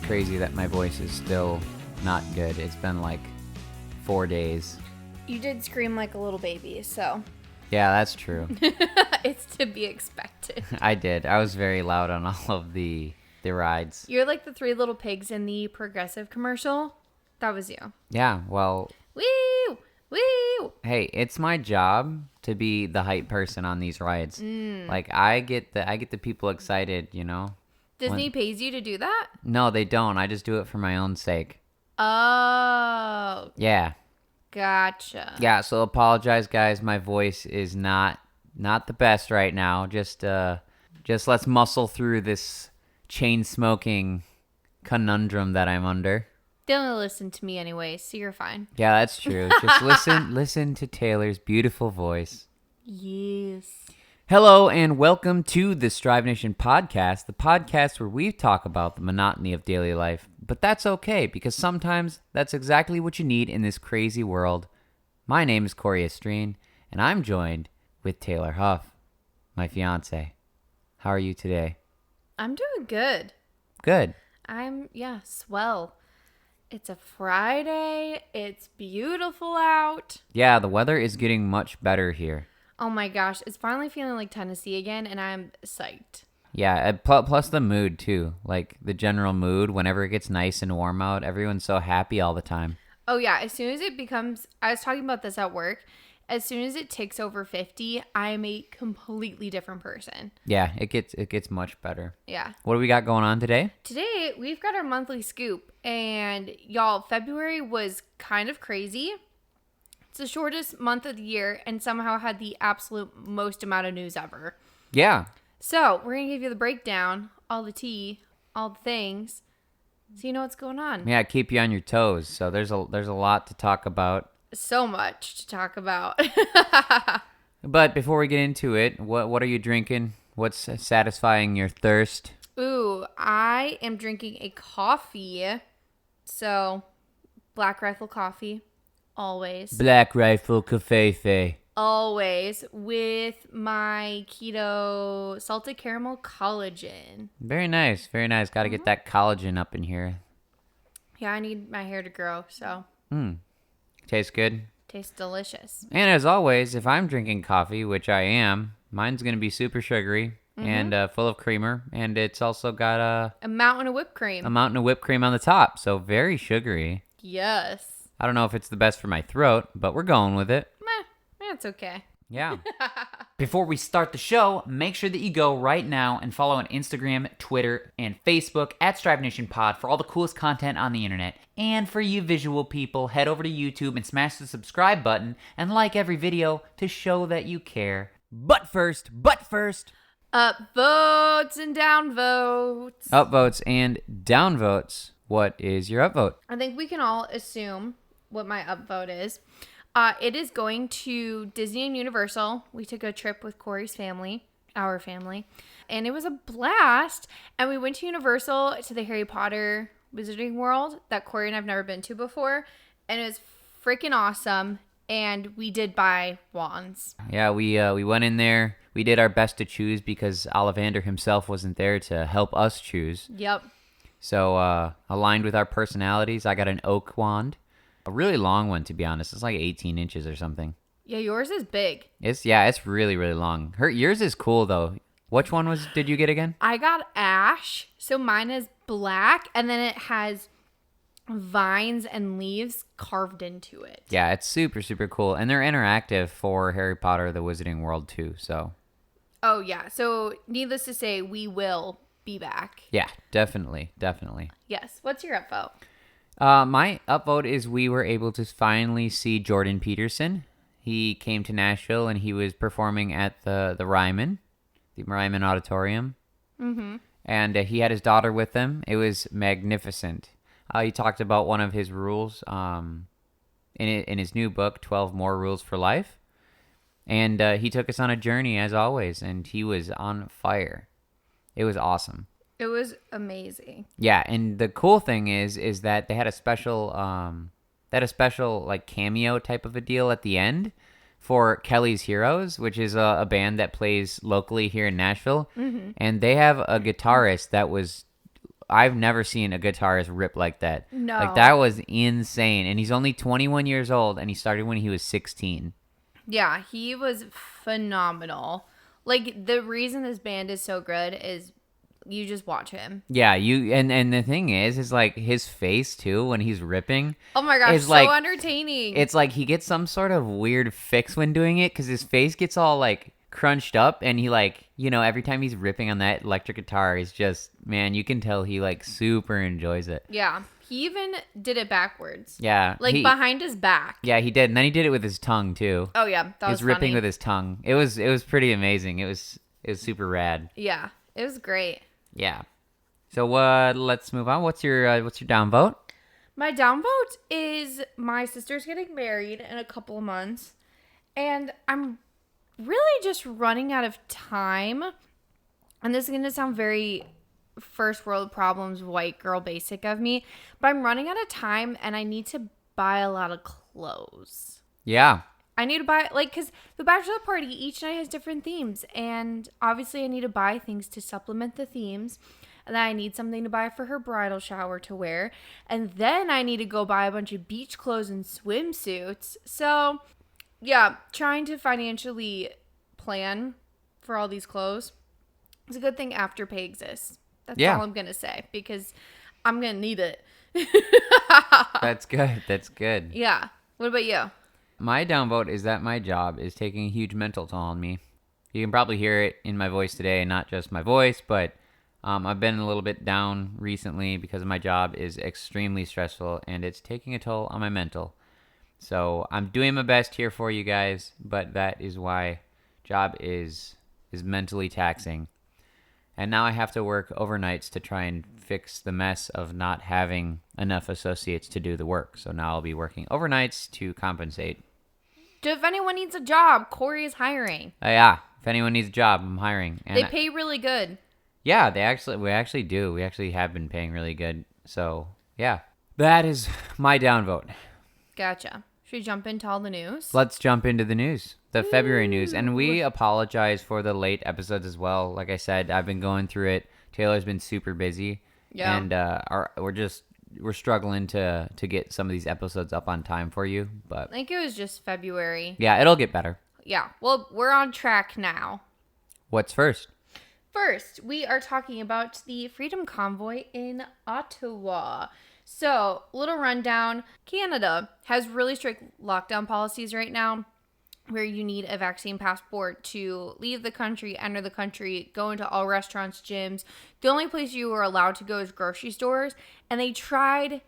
crazy that my voice is still not good. It's been like 4 days. You did scream like a little baby, so. Yeah, that's true. It's to be expected. I did. I was very loud on all of the rides. You're like the 3 little pigs in the Progressive commercial. That was you. Yeah, well. Woo! Woo! Hey, it's my job to be the hype person on these rides. Like I get the people excited, you know. Disney pays you to do that? No, they don't. I just do it for my own sake. Oh. Yeah. Gotcha. Yeah, so apologize guys, my voice is not the best right now. Just let's muscle through this chain smoking conundrum that I'm under. They only listen to me anyway, so you're fine. Yeah, that's true. Just listen to Taylor's beautiful voice. Yes. Hello and welcome to the Strive Nation podcast, the podcast where we talk about the monotony of daily life. But that's okay, because sometimes that's exactly what you need in this crazy world. My name is Cory Estreen, and I'm joined with Taylor Huff, my fiance. How are you today? I'm doing good. Good. Swell. It's a Friday. It's beautiful out. Yeah, the weather is getting much better here. Oh my gosh, it's finally feeling like Tennessee again, and I'm psyched. Yeah, plus the mood too. Like the general mood, whenever it gets nice and warm out, everyone's so happy all the time. Oh yeah, as soon as it becomes, I was talking about this at work, as soon as it ticks over 50, I am a completely different person. Yeah, it gets much better. Yeah. What do we got going on today? Today, we've got our monthly scoop, and y'all, February was kind of crazy. It's the shortest month of the year and somehow had the absolute most amount of news ever. Yeah. So, we're going to give you the breakdown, all the tea, all the things, so you know what's going on. Yeah, keep you on your toes. So there's a lot to talk about. So much to talk about. But before we get into it, what are you drinking? What's satisfying your thirst? Ooh, I am drinking a coffee. So, Black Rifle coffee. Always. Black Rifle Cafefe. Always. With my keto salted caramel collagen. Very nice. Very nice. Got to get that collagen up in here. Yeah, I need my hair to grow, so. Tastes good. Tastes delicious. And as always, if I'm drinking coffee, which I am, mine's going to be super sugary and full of creamer. And it's also got a mountain of whipped cream. a mountain of whipped cream on the top. So very sugary. Yes. I don't know if it's the best for my throat, but we're going with it. Meh, it's okay. Yeah. Before we start the show, make sure that you go right now and follow on Instagram, Twitter, and Facebook at Strive Nation Pod for all the coolest content on the internet. And for you visual people, head over to YouTube and smash the subscribe button and like every video to show that you care. But first. Upvotes and downvotes. Upvotes and downvotes. What is your upvote? I think we can all assume what my upvote is. It is going to Disney and Universal. We took a trip with Cory's family, our family, and it was a blast. And we went to Universal, to the Harry Potter Wizarding World that Cory and I've never been to before. And it was freaking awesome. And we did buy wands. Yeah, we went in there. We did our best to choose because Ollivander himself wasn't there to help us choose. Yep. So aligned with our personalities, I got an oak wand. A really long one, to be honest. It's like 18 inches or something. Yeah, yours is big. It's really, really long. Yours is cool, though. Which one did you get again? I got ash. So mine is black, and then it has vines and leaves carved into it. Yeah, it's super, super cool. And they're interactive for Harry Potter, the Wizarding World, too. So. Oh, yeah. So needless to say, we will be back. Yeah, definitely. Yes. What's your upvote? My upvote is we were able to finally see Jordan Peterson. He came to Nashville and he was performing at the Ryman Auditorium. Mm-hmm. And he had his daughter with him. It was magnificent. He talked about one of his rules in his new book, 12 More Rules for Life. And he took us on a journey, as always, and he was on fire. It was awesome. It was amazing. Yeah, and the cool thing is that they had a special like cameo type of a deal at the end for Kelly's Heroes, which is a band that plays locally here in Nashville. Mm-hmm. And they have a guitarist that was I've never seen a guitarist rip like that. No. Like, that was insane. And he's only 21 years old, and he started when he was 16. Yeah, he was phenomenal. Like, the reason this band is so good is you just watch him. Yeah, and the thing is like his face too when he's ripping. Oh my gosh, is so like, entertaining. It's like he gets some sort of weird fix when doing it because his face gets all like crunched up, and he like, every time he's ripping on that electric guitar, he's just, man, you can tell he like super enjoys it. Yeah, he even did it backwards. Yeah, like behind his back. Yeah, he did, and then he did it with his tongue too. Oh yeah, that was ripping funny. with his tongue. It was pretty amazing. It was super rad. Yeah, it was great. Yeah. So let's move on. What's your downvote? My downvote is my sister's getting married in a couple of months, and I'm really just running out of time. And this is going to sound very first world problems, white girl basic of me, but I'm running out of time, and I need to buy a lot of clothes. Yeah. I need to buy, because the bachelor party each night has different themes, and obviously I need to buy things to supplement the themes. And then I need something to buy for her bridal shower to wear. And then I need to go buy a bunch of beach clothes and swimsuits. So, yeah, trying to financially plan for all these clothes. It's a good thing Afterpay exists. That's all I'm going to say, because I'm going to need it. That's good. That's good. Yeah. What about you? My downvote is that my job is taking a huge mental toll on me. You can probably hear it in my voice today, not just my voice, but I've been a little bit down recently because my job is extremely stressful, and it's taking a toll on my mental. So I'm doing my best here for you guys, but that is why job is mentally taxing. And now I have to work overnights to try and fix the mess of not having enough associates to do the work. So now I'll be working overnights to compensate. If anyone needs a job, Cory is hiring. Yeah, if anyone needs a job, I'm hiring. And they pay really good. Yeah, we actually do. We actually have been paying really good. So, yeah. That is my downvote. Gotcha. Should we jump into all the news? Let's jump into the news. The February news. And we apologize for the late episodes as well. Like I said, I've been going through it. Taylor's been super busy. Yeah. And we're struggling to get some of these episodes up on time for you. But I think it was just February. Yeah, it'll get better. Yeah. Well, we're on track now. What's first? First, we are talking about the Freedom Convoy in Ottawa. So, little rundown. Canada has really strict lockdown policies right now where you need a vaccine passport to leave the country, enter the country, go into all restaurants, gyms. The only place you are allowed to go is grocery stores, and they tried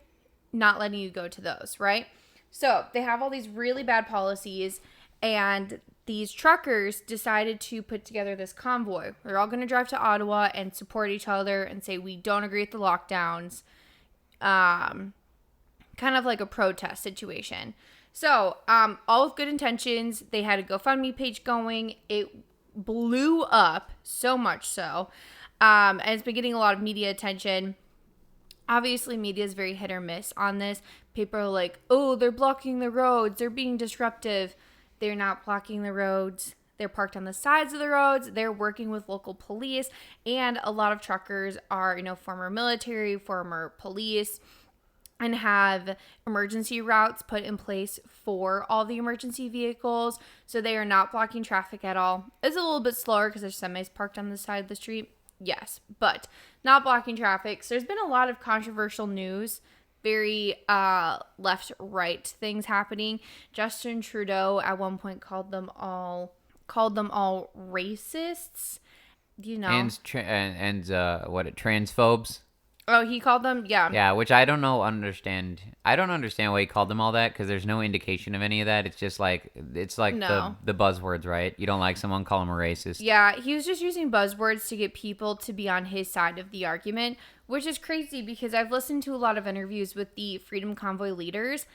not letting you go to those, right? So, they have all these really bad policies, and these truckers decided to put together this convoy. They're all going to drive to Ottawa and support each other and say, we don't agree with the lockdowns. Kind of like a protest situation. So, all with good intentions. They had a GoFundMe page going. It blew up, so much so. And it's been getting a lot of media attention. Obviously, media is very hit or miss on this. People are like, oh, they're blocking the roads. They're being disruptive. They're not blocking the roads. They're parked on the sides of the roads. They're working with local police. And a lot of truckers are, former military, former police, and have emergency routes put in place for all the emergency vehicles. So they are not blocking traffic at all. It's a little bit slower because there's semis parked on the side of the street. Yes, but not blocking traffic. So there's been a lot of controversial news. Very left right things happening. Justin Trudeau at one point called them all racists. And transphobes. Oh, he called them, yeah. Yeah, which I don't understand. I don't understand why he called them all that, because there's no indication of any of that. It's just like, the buzzwords, right? You don't like someone, call them a racist. Yeah, he was just using buzzwords to get people to be on his side of the argument, which is crazy because I've listened to a lot of interviews with the Freedom Convoy leaders,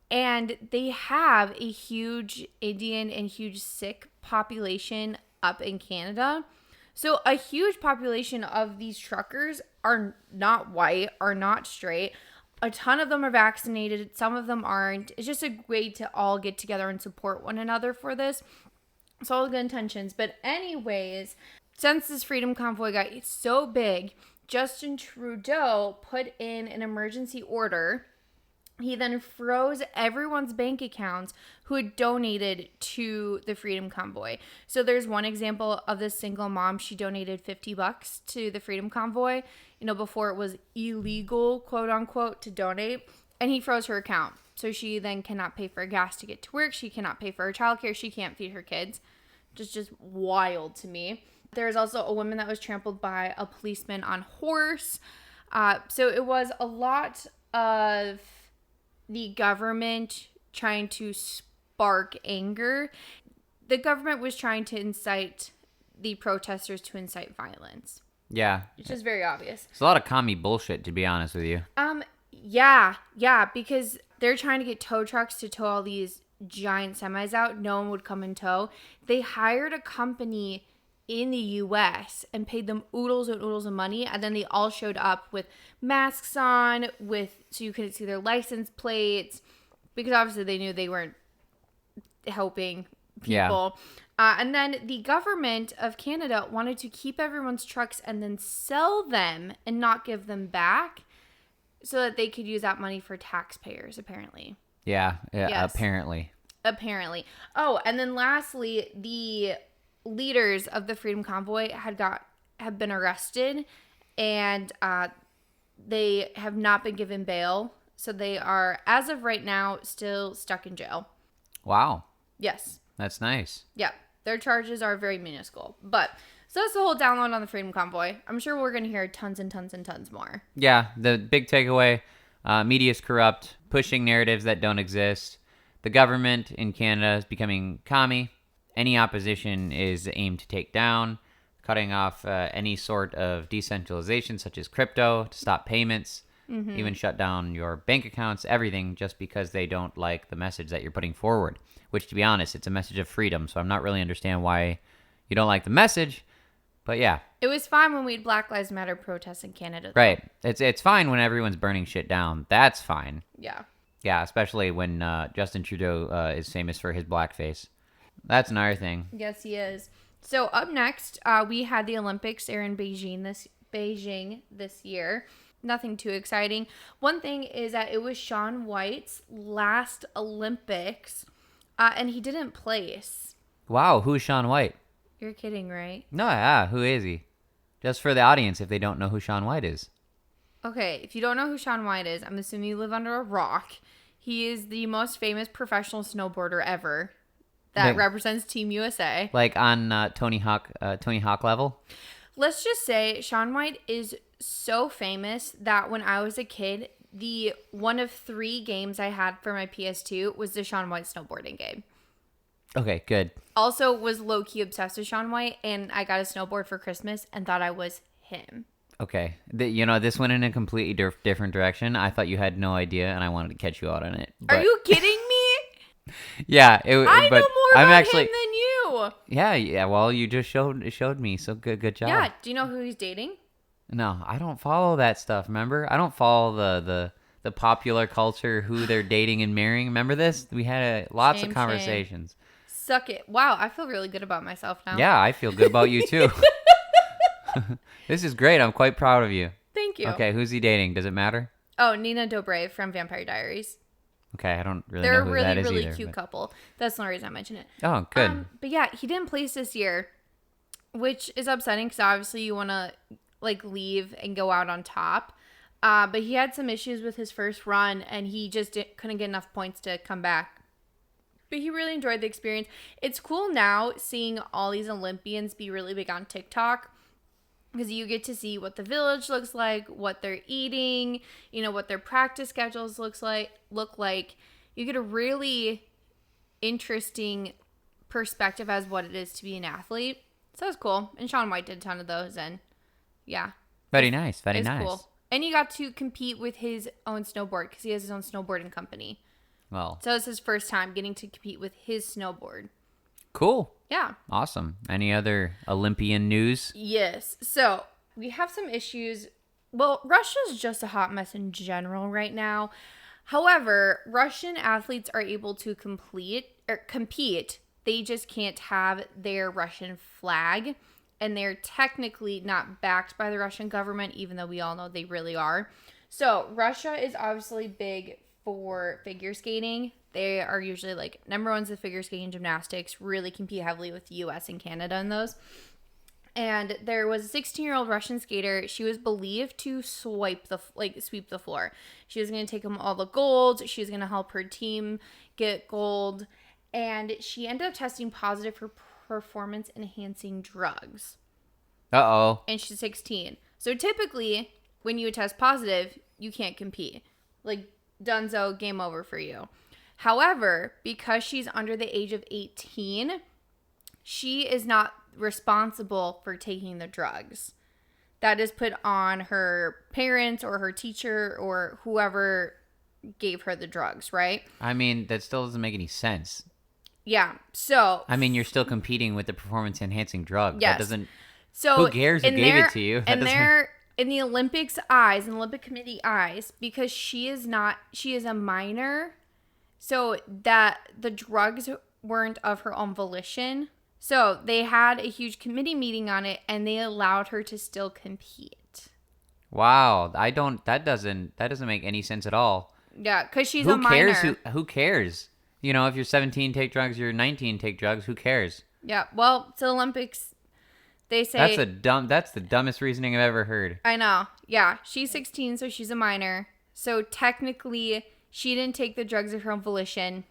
and they have a huge Indian and huge Sikh population up in Canada. So a huge population of these truckers are not white, are not straight. A ton of them are vaccinated. Some of them aren't. It's just a way to all get together and support one another for this. It's all good intentions. But anyways, since this Freedom Convoy got so big, Justin Trudeau put in an emergency order. He then froze everyone's bank accounts who had donated to the Freedom Convoy. So there's one example of this single mom. She donated $50 to the Freedom Convoy, before it was illegal, quote unquote, to donate. And he froze her account. So she then cannot pay for gas to get to work. She cannot pay for her childcare. She can't feed her kids. Just wild to me. There's also a woman that was trampled by a policeman on horse. So it was a lot of the government trying to spark anger. The government was trying to incite the protesters to incite violence. Yeah. Which is very obvious. It's a lot of commie bullshit, to be honest with you. Yeah, because they're trying to get tow trucks to tow all these giant semis out. No one would come and tow. They hired a company in the U.S. and paid them oodles and oodles of money, and then they all showed up with masks on, so you couldn't see their license plates, because obviously they knew they weren't helping people. Yeah. And then the government of Canada wanted to keep everyone's trucks and then sell them and not give them back, so that they could use that money for taxpayers, apparently. Yeah, yes. Apparently. Oh, and then lastly, the leaders of the Freedom Convoy have been arrested, and they have not been given bail. So they are, as of right now, still stuck in jail. Wow. Yes. That's nice. Yeah. Their charges are very minuscule. So that's the whole download on the Freedom Convoy. I'm sure we're going to hear tons and tons and tons more. Yeah. The big takeaway, media is corrupt, pushing narratives that don't exist. The government in Canada is becoming commie. Any opposition is aimed to take down, cutting off any sort of decentralization, such as crypto, to stop payments, even shut down your bank accounts, everything, just because they don't like the message that you're putting forward. Which, to be honest, it's a message of freedom, so I'm not really understand why you don't like the message. But yeah. It was fine when we had Black Lives Matter protests in Canada, though. Right. It's fine when everyone's burning shit down. That's fine. Yeah. Yeah, especially when Justin Trudeau is famous for his blackface. That's another thing. Yes, he is. So up next, we had the Olympics air in Beijing this year. Nothing too exciting. One thing is that it was Shaun White's last Olympics, and he didn't place. Wow, who's Shaun White? You're kidding, right? No, yeah, who is he? Just for the audience, if they don't know who Shaun White is. Okay, if you don't know who Shaun White is, I'm assuming you live under a rock. He is the most famous professional snowboarder ever. That represents Team USA. Like on Tony Hawk level? Let's just say Shaun White is so famous that when I was a kid, the one of 3 games I had for my PS2 was the Shaun White snowboarding game. Okay, good. Also was low-key obsessed with Shaun White, and I got a snowboard for Christmas and thought I was him. Okay. This went in a completely different direction. I thought you had no idea, and I wanted to catch you out on it. Are you kidding me? Yeah, I know more about him than you. Yeah. Well, you just showed me. So good job. Yeah. Do you know who he's dating? No, I don't follow that stuff. Remember, I don't follow the popular culture, who they're dating and marrying. Remember this? We had lots of conversations. Suck it. Wow, I feel really good about myself now. Yeah, I feel good about you too. This is great. I'm quite proud of you. Thank you. Okay, who's he dating? Does it matter? Oh, Nina Dobrev from Vampire Diaries. Okay, I don't really know who that is either. They're a really cute couple. That's the only reason I mention it. Oh, good. But yeah, he didn't place this year, which is upsetting because obviously you want to leave and go out on top. But he had some issues with his first run, and he just couldn't get enough points to come back. But he really enjoyed the experience. It's cool now seeing all these Olympians be really big on TikTok, because you get to see what the village looks like, what they're eating, what their practice schedules look like. You get a really interesting perspective as what it is to be an athlete. So that's cool. And Shaun White did a ton of those, and yeah. Very nice. Very nice. Cool. And he got to compete with his own snowboard because he has his own snowboarding company. Well. So it's his first time getting to compete with his snowboard. Cool. Yeah. Awesome. Any other Olympian news? Yes. So we have some issues. Well, Russia's just a hot mess in general right now. However, Russian athletes are able to compete. They just can't have their Russian flag and they're technically not backed by the Russian government, even though we all know they really are. So Russia is obviously big for figure skating. They are usually like number ones with figure skating, gymnastics, really compete heavily with the US and Canada in those. And there was a 16-year-old Russian skater. She was believed to sweep the floor. She was going to take them all the gold. She was going to help her team get gold. And she ended up testing positive for performance-enhancing drugs. Uh-oh. And she's 16. So typically, when you test positive, you can't compete. Like, dunzo, game over for you. However, because she's under the age of 18, she is not responsible for taking the drugs. That is put on her parents or her teacher or whoever gave her the drugs, right? I mean, that still doesn't make any sense. Yeah. So I mean, you're still competing with the performance-enhancing drug. Yes. That doesn't... So who cares who gave it to you? And they're in the Olympics' eyes, in the Olympic Committee eyes, because she is a minor, so that the drugs weren't of her own volition. So they had a huge committee meeting on it, and they allowed her to still compete. Wow, that doesn't make any sense at all. Yeah, because she's a minor. Who cares? You know, if you're 17, take drugs. You're 19, take drugs. Who cares? Yeah, well, it's the Olympics. They say that's the dumbest reasoning I've ever heard. I know. Yeah, she's 16, so she's a minor. So technically, she didn't take the drugs of her own volition.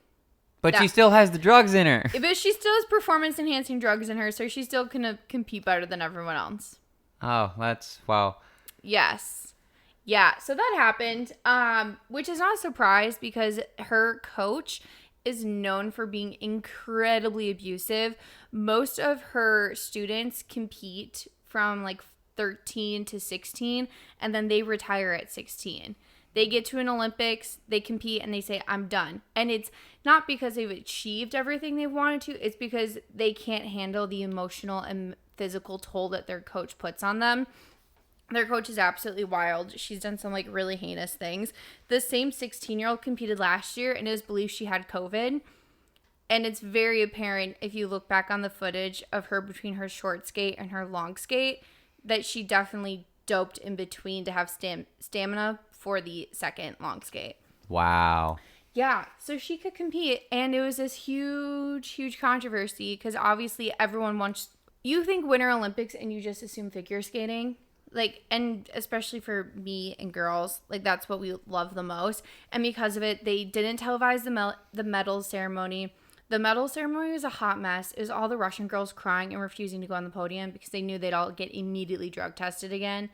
But she still has the drugs in her. But she still has performance-enhancing drugs in her, so she's still going to compete better than everyone else. Oh, wow. Yes. Yeah, so that happened, which is not a surprise because her coach is known for being incredibly abusive. Most of her students compete from like 13 to 16, and then they retire at 16. They get to an Olympics, they compete, and they say, I'm done. And it's not because they've achieved everything they wanted to. It's because they can't handle the emotional and physical toll that their coach puts on them. Their coach is absolutely wild. She's done some like really heinous things. The same 16-year-old competed last year, and it was believed she had COVID. And it's very apparent if you look back on the footage of her between her short skate and her long skate that she definitely doped in between to have stamina for the second long skate. Wow. Yeah, so she could compete, and it was this huge controversy because obviously everyone wants... You think Winter Olympics and you just assume figure skating, like, and especially for me and girls, like that's what we love the most. And because of it, they didn't televise the medal ceremony. The medal ceremony was a hot mess. It was all the Russian girls crying and refusing to go on the podium because they knew they'd all get immediately drug tested again.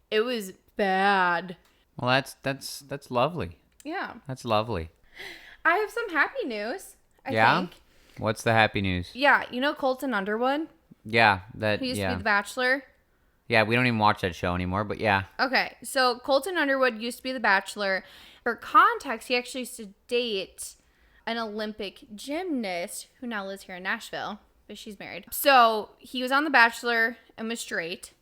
It was bad. Well, that's lovely. Yeah. That's lovely. I have some happy news, I think. What's the happy news? Yeah, you know Colton Underwood? Yeah, Who used to be The Bachelor? Yeah, we don't even watch that show anymore, but yeah. Okay, so Colton Underwood used to be The Bachelor. For context, he actually used to date an Olympic gymnast who now lives here in Nashville, but she's married. So he was on The Bachelor and was straight.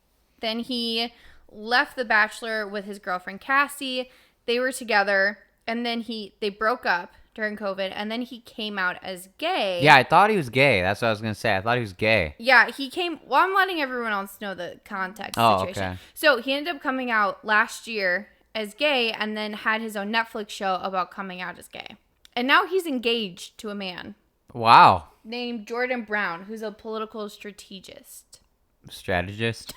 Then he left The Bachelor with his girlfriend Cassie. They were together, and then they broke up during COVID, and then he came out as gay. Yeah, I thought he was gay. That's what I was going to say. I thought he was gay. Yeah, he came... Well, I'm letting everyone else know the context situation. Okay. So he ended up coming out last year as gay, and then had his own Netflix show about coming out as gay. And now he's engaged to a man. Wow. Named Jordan Brown, who's a political strategist. Strategist?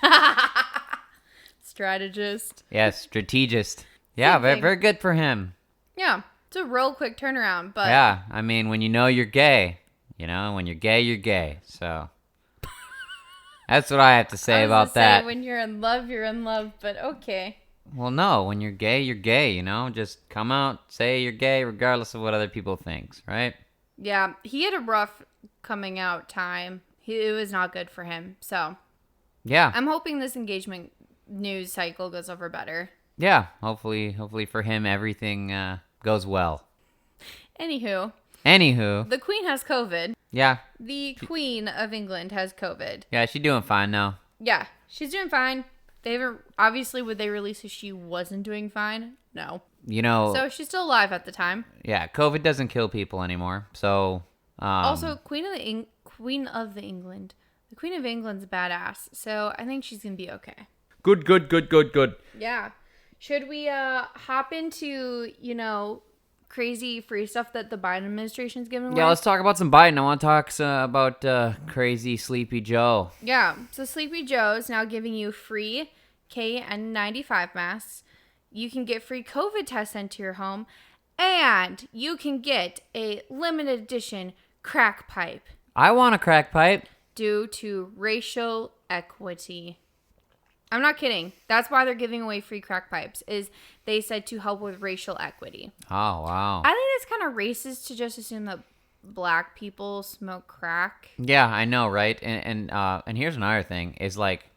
Strategist. Yes, strategist. Yeah, very, very good for him. Yeah, it's a real quick turnaround, but... Yeah, I mean, when you know you're gay, when you're gay, you're gay, so... That's what I have to say about that. When you're in love, but okay. Well, no, when you're gay, just come out, say you're gay, regardless of what other people think, right? Yeah, he had a rough coming out time. It was not good for him, so... Yeah. I'm hoping this engagement news cycle goes over better. Yeah, hopefully for him, everything goes well. Anywho, the Queen has COVID. Yeah. The Queen of England has COVID. Yeah, she's doing fine now. Yeah, she's doing fine. Obviously, would they release if she wasn't doing fine? No. So she's still alive at the time. Yeah, COVID doesn't kill people anymore. So also, Queen of the England. The Queen of England's badass, so I think she's going to be okay. Good. Yeah. Should we hop into, crazy free stuff that the Biden administration's giving away? Yeah, let's talk about some Biden. I want to talk about crazy Sleepy Joe. Yeah, so Sleepy Joe is now giving you free KN95 masks. You can get free COVID tests sent to your home, and you can get a limited edition crack pipe. I want a crack pipe. Due to racial equity. I'm not kidding. That's why they're giving away free crack pipes, is they said to help with racial equity. Oh, wow. I think it's kind of racist to just assume that black people smoke crack. Yeah, I know, right? And here's another thing is like,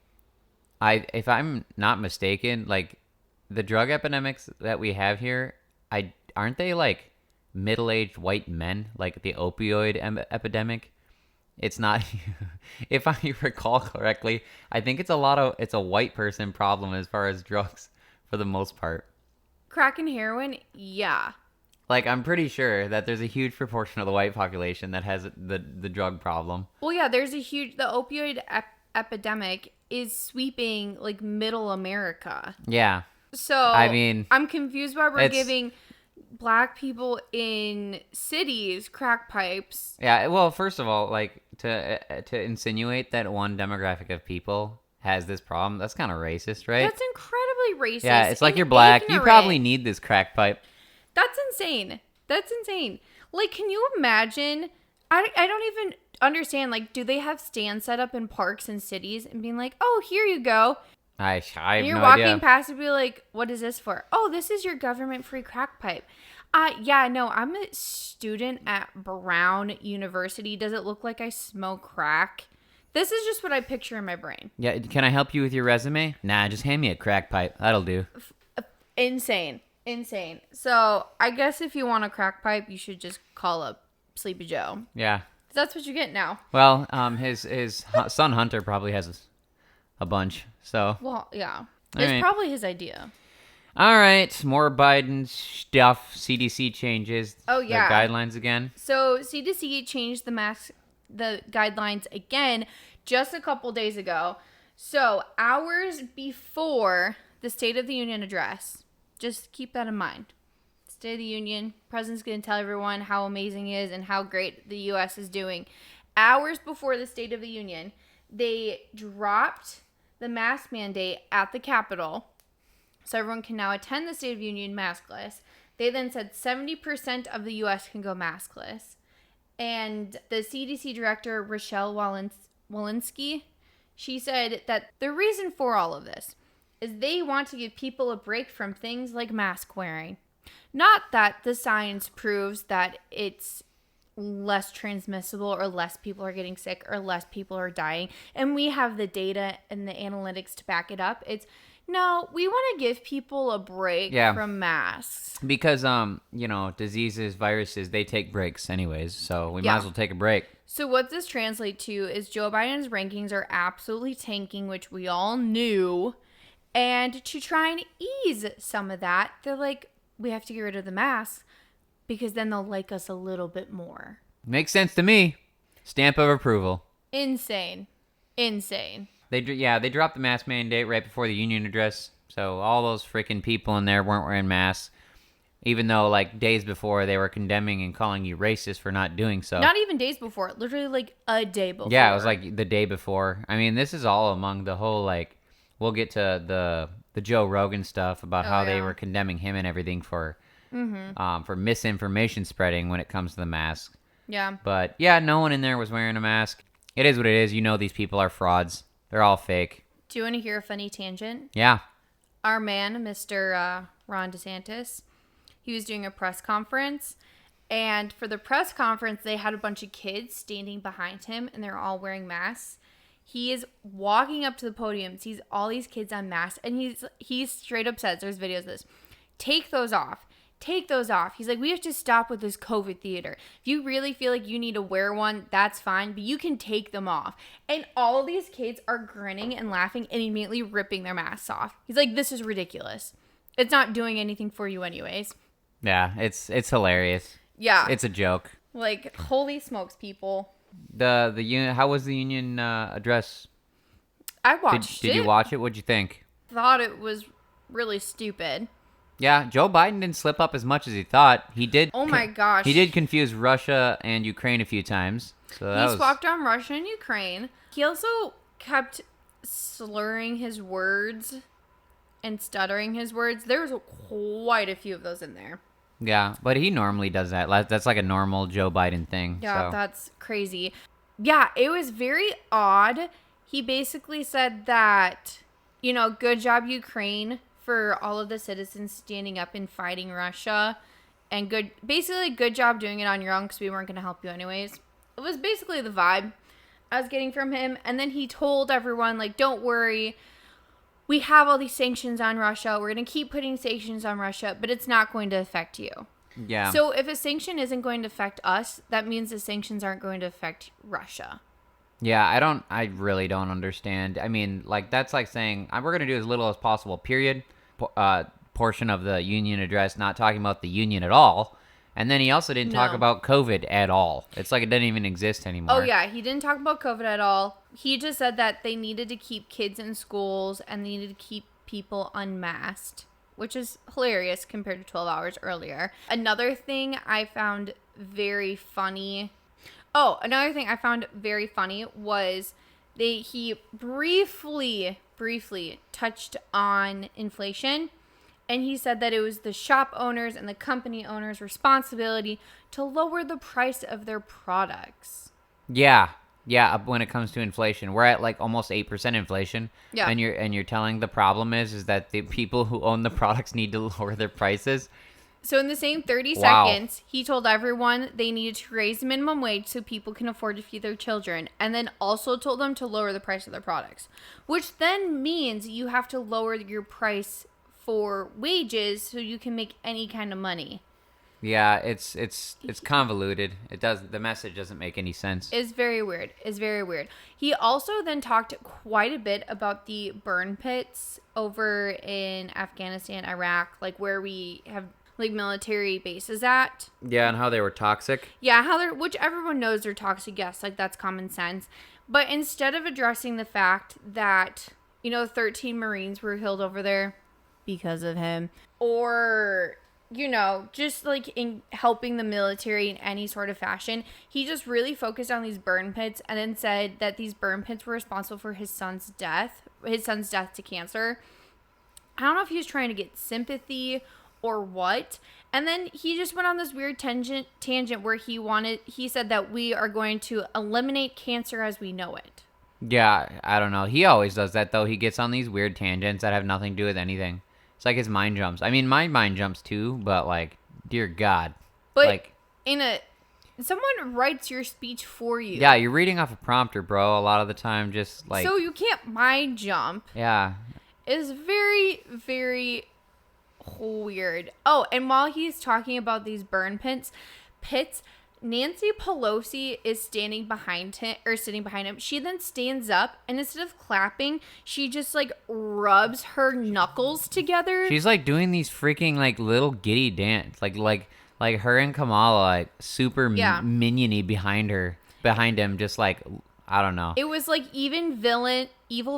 if I'm not mistaken, like the drug epidemics that we have here, aren't they like middle-aged white men, like the opioid epidemic? It's not, if I recall correctly, I think it's a white person problem as far as drugs for the most part. Crack and heroin, yeah. Like, I'm pretty sure that there's a huge proportion of the white population that has the drug problem. Well, yeah, the opioid epidemic is sweeping, like, middle America. Yeah. So, I mean, I'm confused why we're giving black people in cities crack pipes. Yeah, well, first of all, like, to insinuate that one demographic of people has this problem, that's kind of racist, right? That's incredibly racist. Yeah, it's like you're black. Ignorant. You probably need this crack pipe. That's insane. Like, can you imagine? I don't even understand. Like, do they have stands set up in parks and cities and being like, oh, here you go. I have and you're no walking idea. past and be like, what is this for? Oh, this is your government free crack pipe. Yeah, no, I'm a student at Brown University. Does it look like I smoke crack? This is just what I picture in my brain. Yeah, can I help you with your resume? Nah, just hand me a crack pipe. That'll do. Insane. So I guess if you want a crack pipe, you should just call up Sleepy Joe. Yeah. That's what you get now. Well, his son Hunter probably has a bunch. So. Well, yeah. All It's right. probably his idea. All right, more Biden stuff. CDC changes. Oh, yeah. The guidelines again. So CDC changed the guidelines again just a couple days ago. So hours before the State of the Union address, just keep that in mind. State of the Union, President's going to tell everyone how amazing he is and how great the U.S. is doing. Hours before the State of the Union, they dropped the mask mandate at the Capitol. So everyone can now attend the State of the Union maskless. They then said 70% of the U.S. can go maskless. And the CDC director, Rochelle Walensky, she said that the reason for all of this is they want to give people a break from things like mask wearing. Not that the science proves that it's less transmissible or less people are getting sick or less people are dying. And we have the data and the analytics to back it up. No, we want to give people a break from masks. Because, diseases, viruses, they take breaks anyways. So we might as well take a break. So what this translates to is Joe Biden's rankings are absolutely tanking, which we all knew. And to try and ease some of that, they're like, we have to get rid of the masks because then they'll like us a little bit more. Makes sense to me. Stamp of approval. Insane. They dropped the mask mandate right before the union address. So all those freaking people in there weren't wearing masks. Even though, like, days before, they were condemning and calling you racist for not doing so. Not even days before. Literally, like, a day before. Yeah, it was, like, the day before. I mean, this is all among the whole, like... We'll get to the Joe Rogan stuff about how they were condemning him and everything for misinformation spreading when it comes to the mask. Yeah. But, yeah, no one in there was wearing a mask. It is what it is. You know these people are frauds. They're all fake. Do you want to hear a funny tangent? Yeah. Our man, Mr. Ron Desantis, he was doing a press conference. And for the press conference, they had a bunch of kids standing behind him, and they're all wearing masks. He is walking up to the podium, sees all these kids unmasked, and he straight up says, there's videos of this, take those off. Take those off. He's like, we have to stop with this COVID theater. If you really feel like you need to wear one, that's fine, but you can take them off. And all of these kids are grinning and laughing and immediately ripping their masks off. He's like, this is ridiculous. It's not doing anything for you anyways. Yeah, it's hilarious. Yeah. It's a joke. Like, holy smokes, people. The union. How was the union address? I watched it. Did you watch it? What'd you think? Thought it was really stupid. Yeah, Joe Biden didn't slip up as much as he thought. He did. Oh my gosh. He did confuse Russia and Ukraine a few times. So He swapped on Russia and Ukraine. He also kept slurring his words and stuttering his words. There's quite a few of those in there. Yeah, but he normally does that. That's like a normal Joe Biden thing. Yeah, so. That's crazy. Yeah, it was very odd. He basically said that, good job, Ukraine, for all of the citizens standing up and fighting Russia. And good job doing it on your own because we weren't going to help you anyways. It was basically the vibe I was getting from him. And then he told everyone, like, don't worry. We have all these sanctions on Russia. We're going to keep putting sanctions on Russia, but it's not going to affect you. Yeah. So if a sanction isn't going to affect us, that means the sanctions aren't going to affect Russia. Yeah, I really don't understand. I mean, like, that's like saying, we're going to do as little as possible, period. Portion of the union address, not talking about the union at all. And then he also didn't talk about COVID at all. It's like it doesn't even exist anymore. Oh, yeah. He didn't talk about COVID at all. He just said that they needed to keep kids in schools and they needed to keep people unmasked, which is hilarious compared to 12 hours earlier. Another thing I found very funny was he briefly touched on inflation. And he said that it was the shop owners and the company owners' responsibility to lower the price of their products. Yeah. When it comes to inflation, we're at like almost 8% inflation. Yeah. And you're telling the problem is that the people who own the products need to lower their prices. So in the same 30 seconds, he told everyone they needed to raise the minimum wage so people can afford to feed their children, and then also told them to lower the price of their products, which then means you have to lower your price for wages so you can make any kind of money. Yeah, it's convoluted. The message doesn't make any sense. It's very weird. He also then talked quite a bit about the burn pits over in Afghanistan, Iraq, like where we have like military bases at. Yeah, and how they were toxic. Yeah, which everyone knows they're toxic. Yes, like that's common sense. But instead of addressing the fact that 13 Marines were killed over there because of him, or just like in helping the military in any sort of fashion, he just really focused on these burn pits and then said that these burn pits were responsible for his son's death to cancer. I don't know if he was trying to get sympathy or what. And then he just went on this weird tangent where he said that we are going to eliminate cancer as we know it. Yeah, I don't know. He always does that though. He gets on these weird tangents that have nothing to do with anything. It's like his mind jumps. I mean, my mind jumps too, but like, dear God. But like, someone writes your speech for you. Yeah, you're reading off a prompter, bro, a lot of the time, just like. So you can't mind jump. Yeah. It's very, very weird. Oh, and while he's talking about these burn pits, Nancy Pelosi is sitting behind him. She then stands up, and instead of clapping, she just like rubs her knuckles together. She's like doing these freaking like little giddy dance, like her and Kamala like super miniony behind him, just like I don't know. It was like evil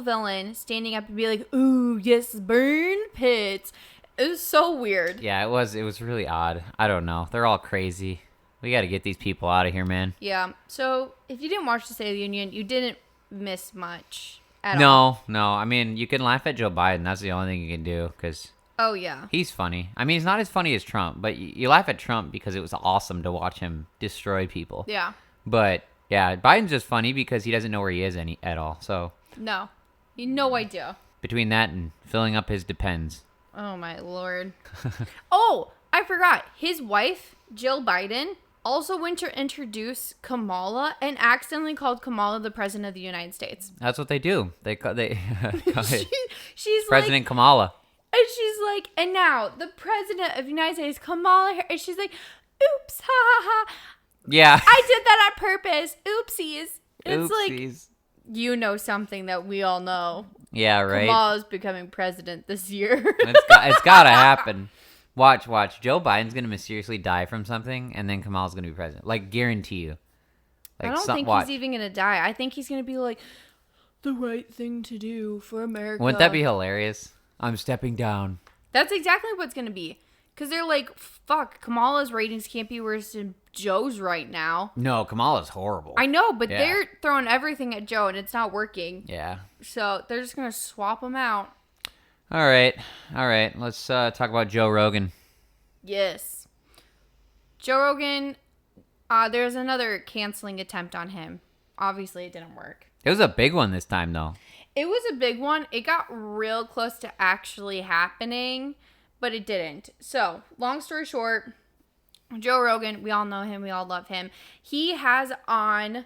villain standing up and be like, "Ooh, yes, burn pits." It was so weird. Yeah, it was really odd. I don't know. They're all crazy. We got to get these people out of here, man. Yeah. So if you didn't watch the State of the Union, you didn't miss much at all. No. I mean, you can laugh at Joe Biden. That's the only thing you can do because. Oh, yeah. He's funny. I mean, he's not as funny as Trump, but you laugh at Trump because it was awesome to watch him destroy people. Yeah. But yeah, Biden's just funny because he doesn't know where he is at all. So. No. No idea. Between that and filling up his depends. Oh, my Lord. Oh, I forgot. His wife, Jill Biden, also went to introduce Kamala and accidentally called Kamala the President of the United States. That's what they do. She's President like, Kamala. And she's like, and now the President of the United States, Kamala, and she's like, oops, ha ha ha. Yeah. I did that on purpose. Oopsies. It's Oopsies. Like, something that we all know. Yeah, right. Kamala's becoming president this year. It's got to happen. Watch. Joe Biden's going to mysteriously die from something, and then Kamala's going to be president. Like, guarantee you. I don't think he's even going to die. I think he's going to be like, the right thing to do for America. Wouldn't that be hilarious? I'm stepping down. That's exactly what's going to be. Because they're like, fuck, Kamala's ratings can't be worse than Joe's right now. No, Kamala's horrible. I know, but they're throwing everything at Joe and it's not working. Yeah. So they're just going to swap them out. All right. Let's talk about Joe Rogan. Yes. Joe Rogan, there's another canceling attempt on him. Obviously, it didn't work. It was a big one this time, though. It was a big one. It got real close to actually happening, but it didn't. So, long story short, Joe Rogan, we all know him. We all love him. He has on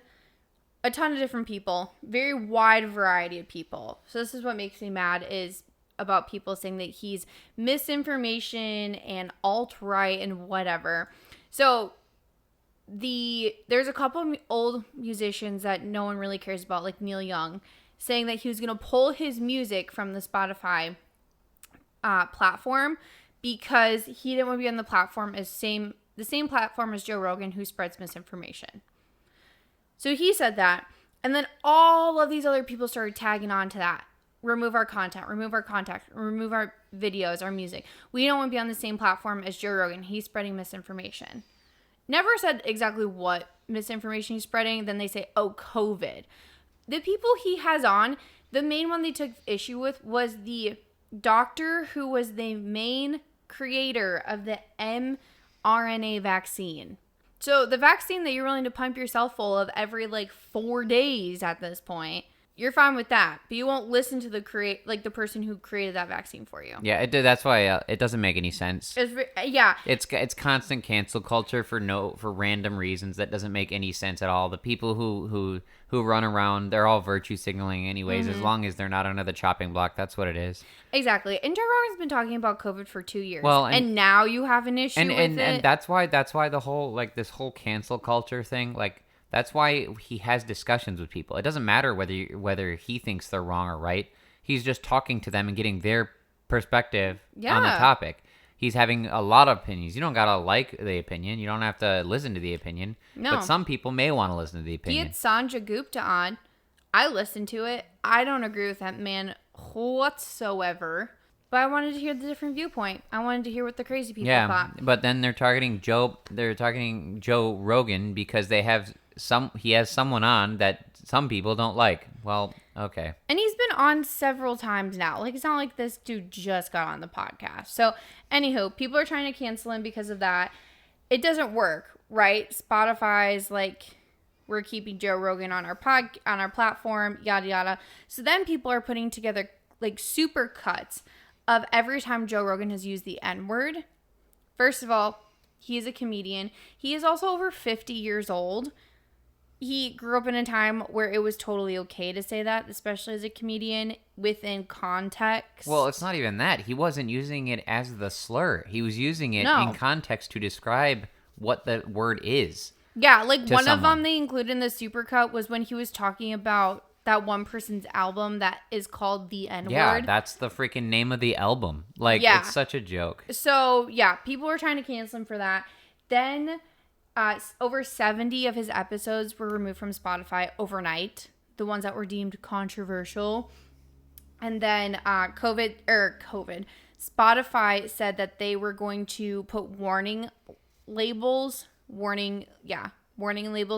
a ton of different people, very wide variety of people. So this is what makes me mad is about people saying that he's misinformation and alt-right and whatever. So there's a couple of old musicians that no one really cares about, like Neil Young, saying that he was going to pull his music from the Spotify platform because he didn't want to be on the platform the same platform as Joe Rogan, who spreads misinformation. So he said that, and then all of these other people started tagging on to that. Remove our content, remove our contact, remove our videos, our music. We don't want to be on the same platform as Joe Rogan. He's spreading misinformation. Never said exactly what misinformation he's spreading. Then they say, oh, COVID. The people he has on, the main one they took issue with was the doctor who was the main creator of the mRNA vaccine. So the vaccine that you're willing to pump yourself full of every 4 days at this point, you're fine with that, but you won't listen to the person who created that vaccine for you. Yeah, that's why it doesn't make any sense. It's constant cancel culture for random reasons that doesn't make any sense at all. The people who run around, they're all virtue signaling anyways. As long as they're not under the chopping block, that's what it is. Exactly. And Joe Rogan's been talking about COVID for 2 years. Well, and now you have an issue with it. And that's why the whole this whole cancel culture thing, that's why he has discussions with people. It doesn't matter whether he thinks they're wrong or right. He's just talking to them and getting their perspective on the topic. He's having a lot of opinions. You don't gotta like the opinion. You don't have to listen to the opinion. No. But some people may want to listen to the opinion. He had Sanjay Gupta on. I listened to it. I don't agree with that man whatsoever. But I wanted to hear the different viewpoint. I wanted to hear what the crazy people thought. But then they're targeting Joe Rogan because he has someone on that some people don't like. Well, okay. And he's been on several times now. It's not like this dude just got on the podcast. So, anywho, people are trying to cancel him because of that. It doesn't work, right? Spotify's we're keeping Joe Rogan on our platform, yada yada. So then people are putting together super cuts of every time Joe Rogan has used the N-word. First of all, he is a comedian. He is also over 50 years old. He grew up in a time where it was totally okay to say that, especially as a comedian, within context. Well, it's not even that. He wasn't using it as the slur. He was using it in context to describe what the word is. Yeah, one of them they included in the supercut was when he was talking about that one person's album that is called The N-Word. Yeah, that's the freaking name of the album. It's such a joke. So, yeah, people were trying to cancel him for that. Then, over 70 of his episodes were removed from Spotify overnight. The ones that were deemed controversial. And then, Spotify said that they were going to put warning labels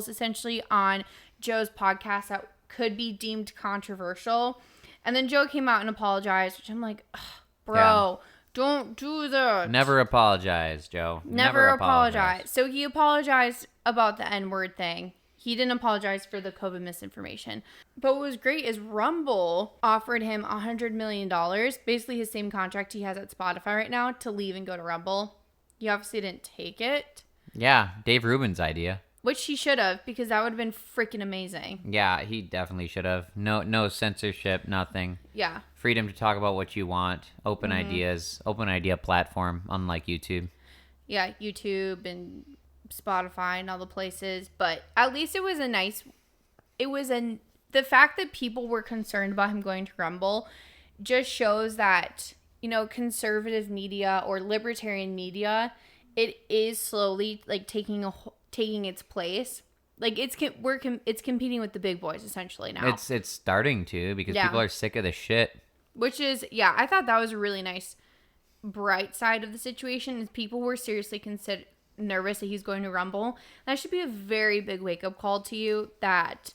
essentially on Joe's podcast that could be deemed controversial. And then Joe came out and apologized, which I'm like, bro, don't do that. Never apologize, Joe. Never apologize. So he apologized about the N-word thing. He didn't apologize for the COVID misinformation. But what was great is Rumble offered him $100 million, basically his same contract he has at Spotify right now, to leave and go to Rumble. He obviously didn't take it. Yeah, Dave Rubin's idea. Which he should have, because that would have been freaking amazing. Yeah, he definitely should have. No censorship, nothing. Yeah. Freedom to talk about what you want. Open ideas. Open idea platform, unlike YouTube. Yeah, YouTube and Spotify and all the places. But at least the fact that people were concerned about him going to Rumble just shows that, conservative media or libertarian media, it is slowly taking its place. Like it's competing with the big boys essentially now. It's starting to, because people are sick of the shit. Which is, I thought that was a really nice bright side of the situation, is people were seriously nervous that he's going to Rumble. That should be a very big wake-up call to you, that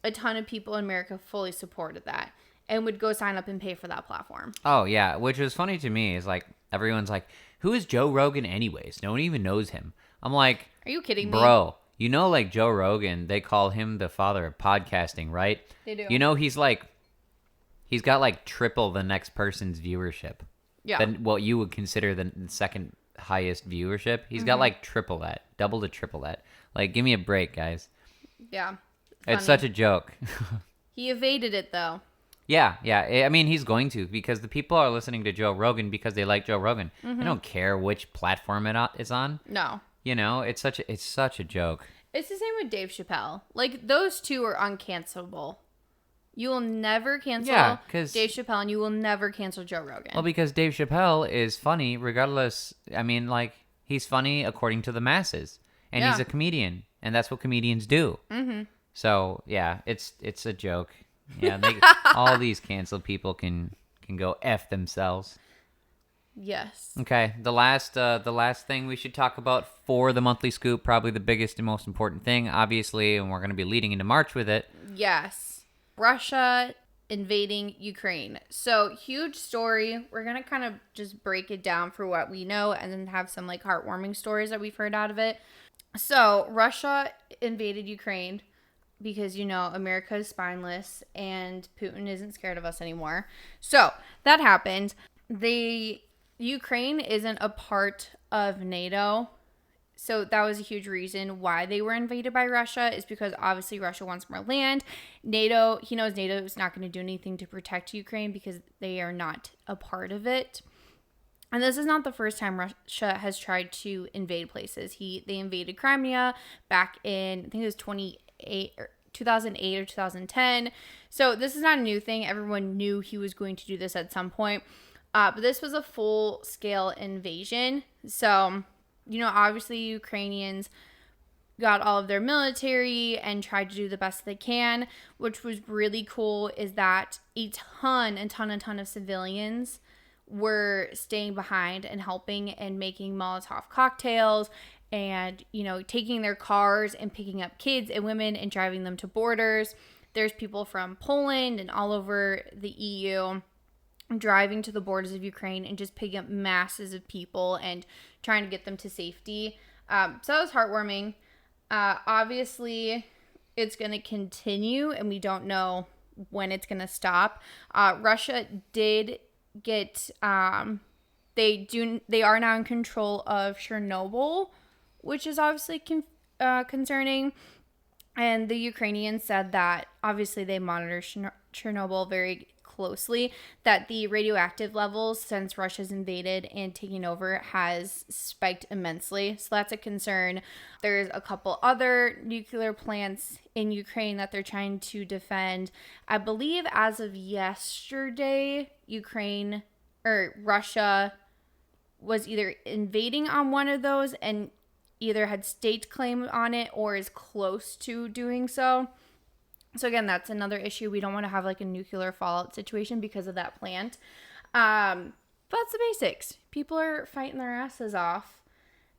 a ton of people in America fully supported that and would go sign up and pay for that platform. Oh, yeah. Which was funny to me is, like, everyone's like, who is Joe Rogan anyways? No one even knows him. I'm like, are you kidding me? Bro, you know, like, Joe Rogan, they call him the father of podcasting, right? They do. You know, he's got like triple the next person's viewership. Yeah. Than what you would consider the second highest viewership. He's got like triple that, double to triple that. Like, give me a break, guys. Yeah. It's such a joke. He evaded it, though. Yeah. I mean, he's going to, because the people are listening to Joe Rogan because they like Joe Rogan. They don't care which platform it is on. No. You know, it's such a joke. It's the same with Dave Chappelle. Like, those two are uncancelable. You will never cancel Dave Chappelle, and you will never cancel Joe Rogan. Well, because Dave Chappelle is funny regardless. I mean, like, he's funny according to the masses. And he's a comedian. And that's what comedians do. Mm-hmm. So, yeah, it's a joke. Yeah, all these canceled people can go F themselves. Yes. Okay, the last thing we should talk about for the monthly scoop, probably the biggest and most important thing, obviously, and we're going to be leading into March with it. Yes. Russia invading Ukraine. So, huge story. We're going to kind of just break it down for what we know and then have some like heartwarming stories that we've heard out of it. So, Russia invaded Ukraine because, you know, America is spineless and Putin isn't scared of us anymore. So, that happened. Ukraine isn't a part of NATO. So that was a huge reason why they were invaded by Russia, is because obviously Russia wants more land. He knows NATO is not going to do anything to protect Ukraine because they are not a part of it. And this is not the first time Russia has tried to invade places. They invaded Crimea back in, I think it was 2008 or 2010. So this is not a new thing. Everyone knew he was going to do this at some point. But this was a full-scale invasion. So, you know, obviously Ukrainians got all of their military and tried to do the best they can. Which was really cool is that a ton of civilians were staying behind and helping and making Molotov cocktails and, you know, taking their cars and picking up kids and women and driving them to borders. There's people from Poland and all over the EU driving to the borders of Ukraine and just picking up masses of people and trying to get them to safety. So that was heartwarming. Obviously, it's going to continue, and we don't know when it's going to stop. Russia did get... They are now in control of Chernobyl, which is obviously concerning. And the Ukrainians said that obviously they monitor Chernobyl very closely, that the radioactive levels since Russia's invaded and taking over has spiked immensely. So that's a concern. There's a couple other nuclear plants in Ukraine that they're trying to defend. I believe as of yesterday, Russia was either invading on one of those and either had state claim on it or is close to doing so. So again, that's another issue. We don't want to have like a nuclear fallout situation because of that plant. But that's the basics. People are fighting their asses off.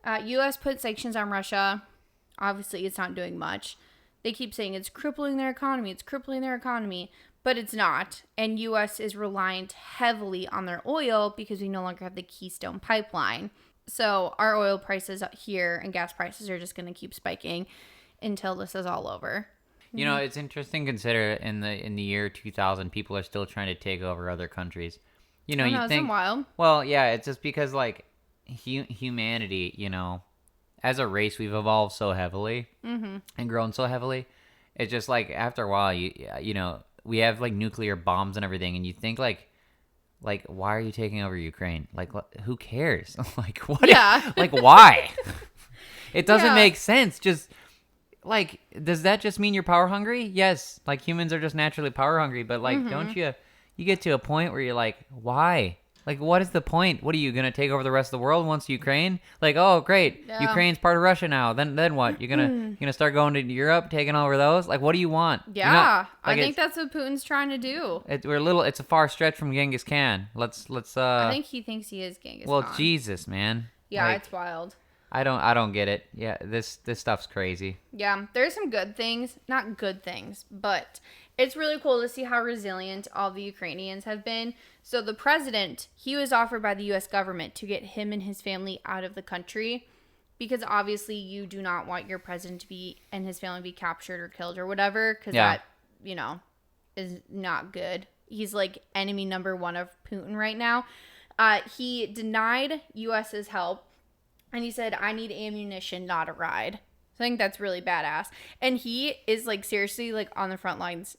U.S. put sanctions on Russia. Obviously, it's not doing much. They keep saying it's crippling their economy. It's crippling their economy. But it's not. And U.S. is reliant heavily on their oil because we no longer have the Keystone Pipeline. So our oil prices here and gas prices are just going to keep spiking until this is all over. You know, it's interesting to consider in the year 2000, people are still trying to take over other countries. You know, you think, it's been wild. Well, yeah, it's just because like humanity, you know, as a race, we've evolved so heavily and grown so heavily. It's just like after a while, you know, we have like nuclear bombs and everything, and you think like why are you taking over Ukraine? Like, who cares? Like, what? Yeah. Like, why? It doesn't make sense. Just. Like, does that just mean you're power hungry? Yes. Like, humans are just naturally power hungry. But, like, don't you get to a point where you're like, why? Like, what is the point? What are you gonna take over the rest of the world once Ukraine? Like, oh, great, Yeah. Ukraine's part of Russia now. Then what? You're gonna start going to Europe, taking over those? Like, what do you want? Yeah, like, I think that's what Putin's trying to do. It's a far stretch from Genghis Khan. Let's. I think he thinks he is Genghis Well, Khan. Jesus, man. Yeah, Like, it's wild. I don't get it. Yeah, this stuff's crazy. Yeah, there's some good things. Not good things, but it's really cool to see how resilient all the Ukrainians have been. So the president, he was offered by the U.S. government to get him and his family out of the country because obviously you do not want your president to be and his family be captured or killed or whatever because that, is not good. He's like enemy number one of Putin right now. He denied U.S.'s help and he said, I need ammunition, not a ride. So I think that's really badass. And he is like seriously like on the front lines,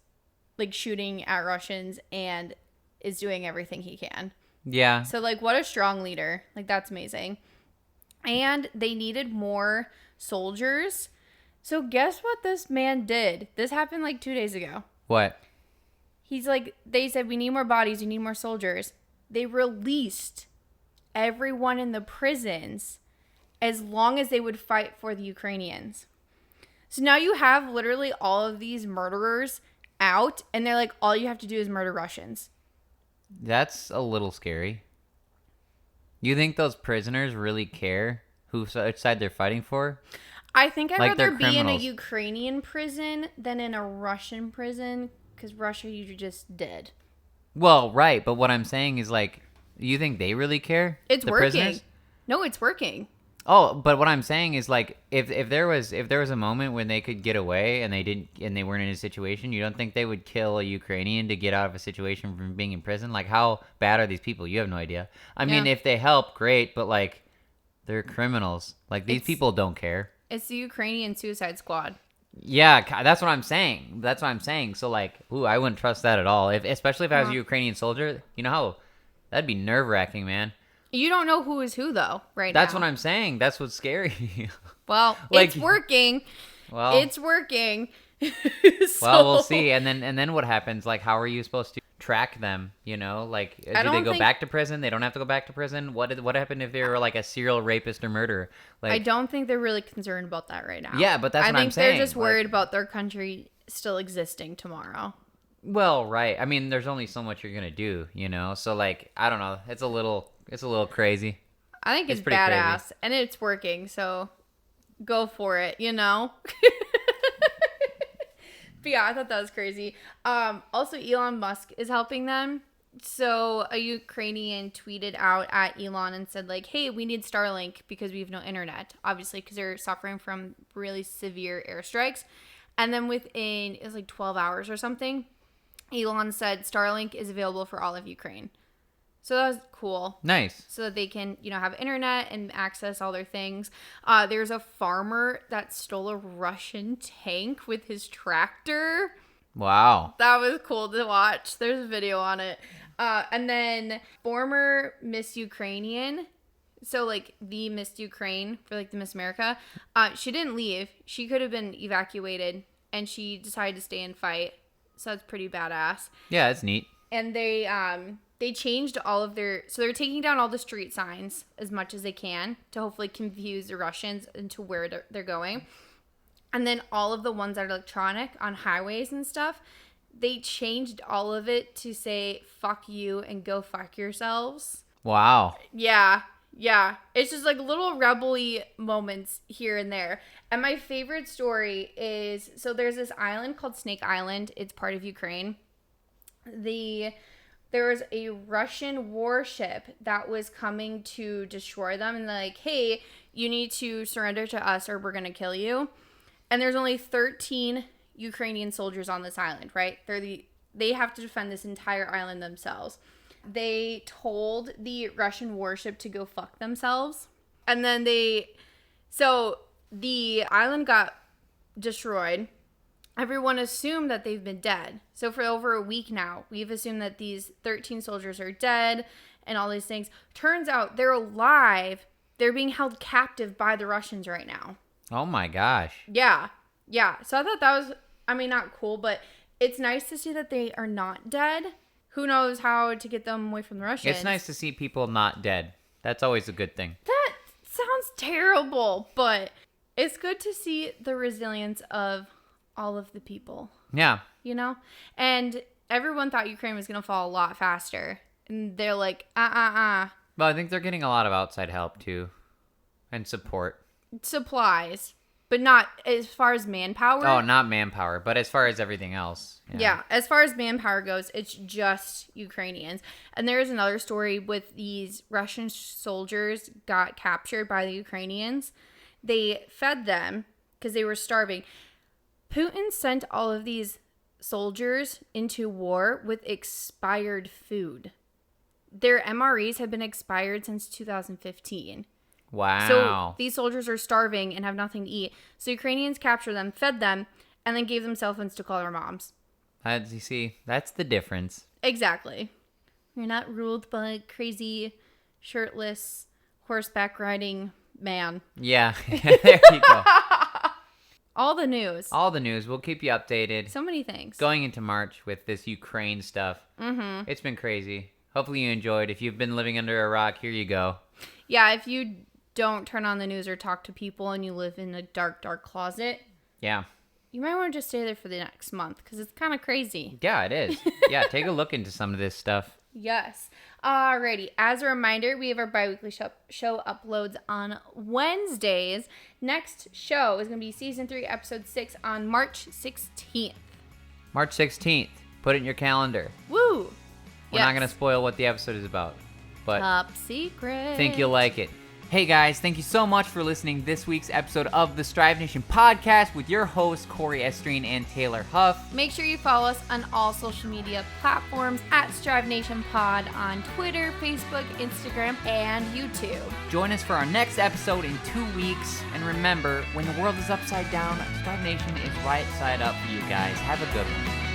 like shooting at Russians and is doing everything he can. Yeah. So like what a strong leader. Like that's amazing. And they needed more soldiers. So guess what this man did? This happened like 2 days ago. What? He's like, they said, we need more bodies. We need more soldiers. They released everyone in the prisons as long as they would fight for the Ukrainians. So now you have literally all of these murderers out, and they're like, all you have to do is murder Russians. That's a little scary. You think those prisoners really care whose side they're fighting for? I think I'd Like rather they're be in a criminals. Ukrainian prison than in a Russian prison, because Russia, you're just dead. Well, right, but what I'm saying is like, you think they really care? It's the working. Prisoners? No, it's working. Oh, but what I'm saying is like, if there was a moment when they could get away and they weren't in a situation, you don't think they would kill a Ukrainian to get out of a situation from being in prison? Like, how bad are these people? You have no idea. I mean, if they help, great, but like, they're criminals. Like, these people don't care. It's the Ukrainian Suicide Squad. Yeah, that's what I'm saying. So like, ooh, I wouldn't trust that at all. Especially if I was a Ukrainian soldier, that'd be nerve-wracking, man. You don't know who is who, though, now. That's what I'm saying. That's what's scary. Well, Like- it's working. Well, It's working. well, we'll see. And then what happens? Like, how are you supposed to track them? Like, do they go back to prison? They don't have to go back to prison. What happened if they were like a serial rapist or murderer? Like, I don't think they're really concerned about that right now. Yeah, but that's what I'm I think saying. they're just worried about their country still existing tomorrow. Well, right. I mean, there's only so much you're gonna do, So like, I don't know. It's a little crazy. I think it's pretty badass, crazy. and it's working. So go for it, But yeah, I thought that was crazy. Also, Elon Musk is helping them. So a Ukrainian tweeted out at Elon and said like, hey, we need Starlink because we have no internet, obviously, because they're suffering from really severe airstrikes. And then within, it was like 12 hours or something, Elon said Starlink is available for all of Ukraine. So that was cool. Nice. So that they can, have internet and access all their things. There's a farmer that stole a Russian tank with his tractor. Wow. That was cool to watch. There's a video on it. And then former Miss Ukrainian, so like the Miss Ukraine for like the Miss America, she didn't leave. She could have been evacuated and she decided to stay and fight. So that's pretty badass. Yeah, it's neat. And they changed all of so they're taking down all the street signs as much as they can to hopefully confuse the Russians into where they're going. And then all of the ones that are electronic on highways and stuff, they changed all of it to say, fuck you and go fuck yourselves. Wow. Yeah. It's just like little rebel-y moments here and there. And my favorite story is, so there's this island called Snake Island. It's part of Ukraine. There was a Russian warship that was coming to destroy them. And they're like, hey, you need to surrender to us or we're going to kill you. And there's only 13 Ukrainian soldiers on this island, right? They have to defend this entire island themselves. They told the Russian warship to go fuck themselves. And then so the island got destroyed. Everyone assumed that they've been dead. So for over a week now, we've assumed that these 13 soldiers are dead and all these things. Turns out they're alive. They're being held captive by the Russians right now. Oh my gosh. Yeah. So I thought that was, not cool, but it's nice to see that they are not dead. who knows how to get them away from the Russians. It's nice to see people not dead. That's always a good thing. That sounds terrible, but it's good to see the resilience of all of the people. Yeah. You know? And everyone thought Ukraine was going to fall a lot faster. And they're like, Well, I think they're getting a lot of outside help, too. And support. Supplies. But not as far as manpower. Oh, not manpower, but as far as everything else. Yeah, as far as manpower goes, it's just Ukrainians. And there is another story with these Russian soldiers got captured by the Ukrainians. They fed them because they were starving. Putin sent all of these soldiers into war with expired food. Their MREs have been expired since 2015. Wow. So these soldiers are starving and have nothing to eat. So Ukrainians captured them, fed them, and then gave them cell phones to call their moms. You see, that's the difference. Exactly. You're not ruled by a crazy, shirtless, horseback riding man. Yeah, there you go. All the news. All the news. We'll keep you updated. So many things. Going into March with this Ukraine stuff. Mm-hmm. It's been crazy. Hopefully you enjoyed. If you've been living under a rock, here you go. Yeah, if you don't turn on the news or talk to people and you live in a dark, dark closet. Yeah. You might want to just stay there for the next month because it's kind of crazy. Yeah, it is. Yeah, take a look into some of this stuff. Yes. Alrighty. As a reminder, we have our bi-weekly show uploads on Wednesdays. Next show is going to be Season 3, Episode 6 on March 16th. March 16th. Put it in your calendar. Woo! We're not going to spoil what the episode is about, but top secret. think you'll like it. Hey guys, thank you so much for listening to this week's episode of the Strive Nation podcast with your hosts Cory, Estreen, and Taylor Huff. Make sure you follow us on all social media platforms at Strive Nation Pod on Twitter, Facebook, Instagram, and YouTube. Join us for our next episode in 2 weeks. And remember, when the world is upside down, Strive Nation is right side up for you guys. Have a good one.